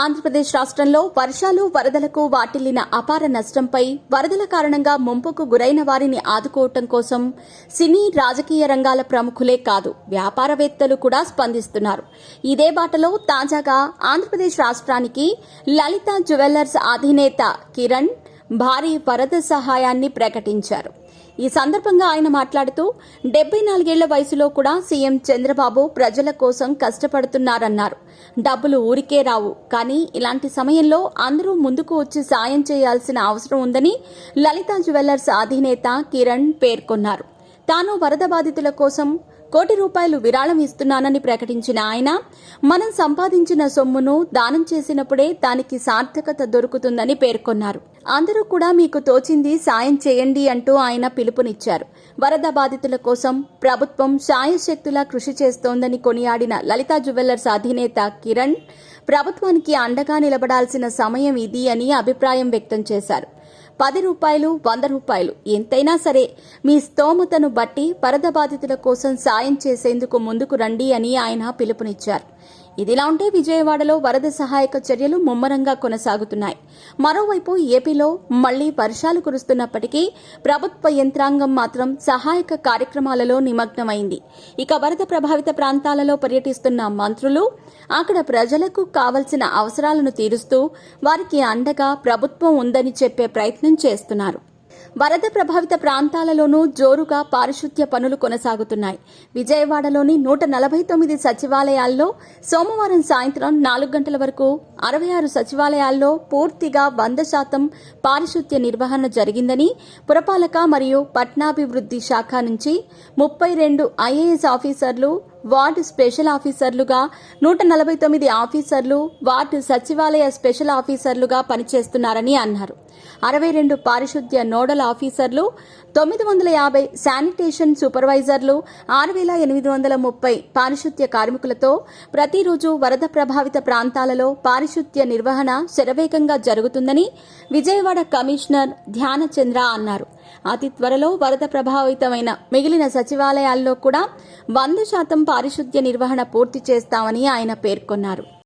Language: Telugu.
ఆంధ్రప్రదేశ్ రాష్ట్రంలో వర్షాలు వరదలకు వాటిల్లిన అపార నష్టంపై వరదల కారణంగా ముంపుకు గురైన వారిని ఆదుకోవటం కోసం సినీ రాజకీయ రంగాల ప్రముఖులే కాదు వ్యాపారవేత్తలు కూడా స్పందిస్తున్నారు. ఇదే బాటలో తాజాగా ఆంధ్రప్రదేశ్ రాష్ట్రానికి లలిత జ్యువెలర్స్ అధినేత కిరణ్ భారీ వరద సహాయాన్ని ప్రకటించారు. ఈ సందర్భంగా ఆయన మాట్లాడుతూ 74 ఏళ్ల వయసులో కూడా సీఎం చంద్రబాబు ప్రజల కోసం కష్టపడుతున్నారన్నారు. డబ్బులు ఊరికే రావు, కానీ ఇలాంటి సమయంలో అందరూ ముందుకు వచ్చి సాయం చేయాల్సిన అవసరం ఉందని లలిత జ్యువెలర్స్ అధినేత కిరణ్ పేర్కొన్నారు. తాను వరద బాధితుల కోసం ₹1 కోటి విరాళం ఇస్తున్నానని ప్రకటించిన ఆయన, మనం సంపాదించిన సొమ్మును దానం చేసినప్పుడే దానికి సార్థకత దొరుకుతుందని పేర్కొన్నారు. అందరూ కూడా మీకు తోచింది సాయం చేయండి అంటూ ఆయన పిలుపునిచ్చారు. వరద బాధితుల కోసం ప్రభుత్వం శాయశక్తులా కృషి చేస్తోందని కొనియాడిన లలిత జ్యువెలర్స్ అధినేత కిరణ్, ప్రభుత్వానికి అండగా నిలబడాల్సిన సమయం ఇది అని అభిప్రాయం వ్యక్తం చేశారు. ₹10, ₹100 ఎంతైనా సరే మీ స్తోమతను బట్టి వరద బాధితుల కోసం సాయం చేసేందుకు ముందుకు రండి అని ఆయన పిలుపునిచ్చారు. ఇదిలా ఉంటే విజయవాడలో వరద సహాయక చర్యలు ముమ్మరంగా కొనసాగుతున్నాయి. మరోవైపు ఏపీలో మళ్లీ వర్షాలు కురుస్తున్నప్పటికీ ప్రభుత్వ యంత్రాంగం మాత్రం సహాయక కార్యక్రమాలలో నిమగ్నమైంది. ఇక వరద ప్రభావిత ప్రాంతాలలో పర్యటిస్తున్న మంత్రులు అక్కడ ప్రజలకు కావలసిన అవసరాలను తీరుస్తూ వారికి అండగా ప్రభుత్వం ఉందని చెప్పే ప్రయత్నం చేస్తున్నారు. వరద ప్రభావిత ప్రాంతాలలోనూ జోరుగా పారిశుద్ధ్య పనులు కొనసాగుతున్నాయి. విజయవాడలోని 149 సచివాలయాల్లో సోమవారం సాయంత్రం 4 గంటల వరకు 66 సచివాలయాల్లో పూర్తిగా 100% పారిశుద్ధ్య నిర్వహణ జరిగిందని పురపాలక మరియు పట్టణాభివృద్ధి శాఖ నుంచి 32 ఐఏఎస్ ఆఫీసర్లు, వార్డు స్పెషల్ ఆఫీసర్లుగా 149 ఆఫీసర్లు, వార్డు సచివాలయ స్పెషల్ ఆఫీసర్లుగా పనిచేస్తున్నారని అన్నారు. 62 పారిశుద్ధ్య నోడల్ ఆఫీసర్లు, 950 శానిటేషన్ సూపర్వైజర్లు, 6830 పారిశుద్ధ్య కార్మికులతో ప్రతిరోజు వరద ప్రభావిత ప్రాంతాలలో పారిశుద్ధ్య నిర్వహణ శరవేగంగా జరుగుతుందని విజయవాడ కమిషనర్ ధ్యానచంద్ర అన్నారు. అతి త్వరలో వరద ప్రభావితమైన మిగిలిన సచివాలయాల్లో కూడా 100% పారిశుద్ధ్య నిర్వహణ పూర్తి చేస్తామని ఆయన పేర్కొన్నారు.